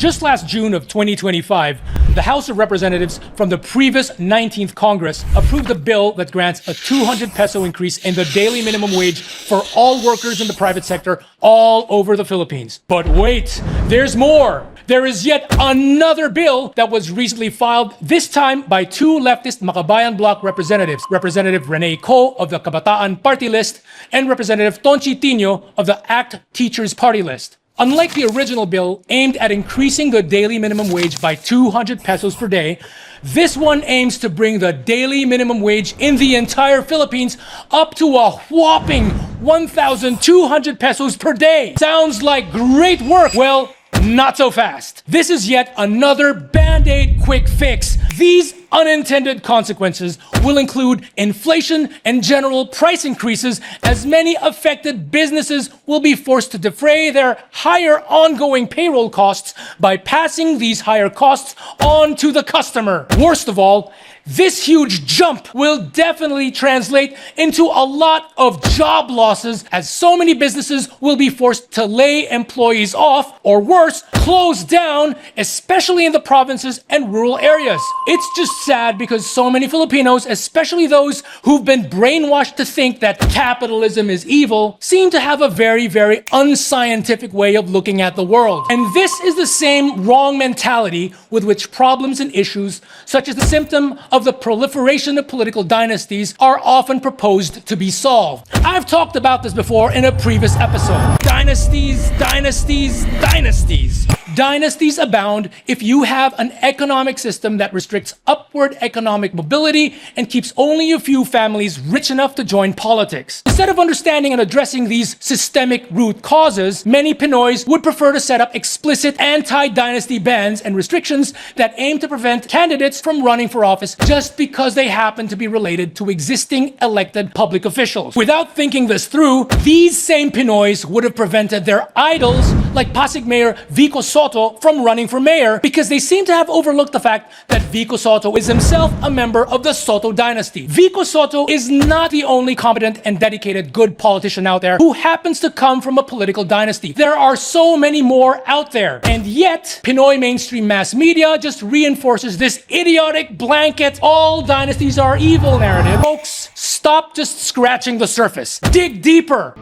Just last June of 2025, the House of Representatives from the previous 19th Congress approved a bill that grants a 200 peso increase in the daily minimum wage for all workers in the private sector all over the Philippines. But wait, there's more. There is yet another bill that was recently filed, this time by two leftist Makabayan Bloc representatives, Representative Rene Ko of the Kabataan Party List and Representative Tonchi Tino of the ACT Teachers Party List. Unlike the original bill aimed at increasing the daily minimum wage by 200 pesos per day, this one aims to bring the daily minimum wage in the entire Philippines up to a whopping 1,200 pesos per day. Sounds like great work. Well, not so fast. This is yet another Band-Aid quick fix. These unintended consequences will include inflation and general price increases, as many affected businesses will be forced to defray their higher ongoing payroll costs by passing these higher costs on to the customer. Worst of all, this huge jump will definitely translate into a lot of job losses, as so many businesses will be forced to lay employees off, or worse, close down, especially in the provinces and rural areas. It's just sad because so many Filipinos, especially those who've been brainwashed to think that capitalism is evil, seem to have a very, very unscientific way of looking at the world. And this is the same wrong mentality with which problems and issues, such as the symptom of the proliferation of political dynasties, are often proposed to be solved. I've talked about this before in a previous episode. Dynasties, dynasties, dynasties. Dynasties abound if you have an economic system that restricts upward economic mobility and keeps only a few families rich enough to join politics. Instead of understanding and addressing these systemic root causes, many Pinoys would prefer to set up explicit anti-dynasty bans and restrictions that aim to prevent candidates from running for office just because they happen to be related to existing elected public officials. Without thinking this through, these same Pinoys would have prevented their idols like Pasig Mayor Vico Soto from running for mayor, because they seem to have overlooked the fact that Vico Soto is himself a member of the Soto dynasty. Vico Soto is not the only competent and dedicated good politician out there who happens to come from a political dynasty. There are so many more out there. And yet, Pinoy mainstream mass media just reinforces this idiotic blanket all dynasties are evil narrative. Folks, stop just scratching the surface. Dig deeper.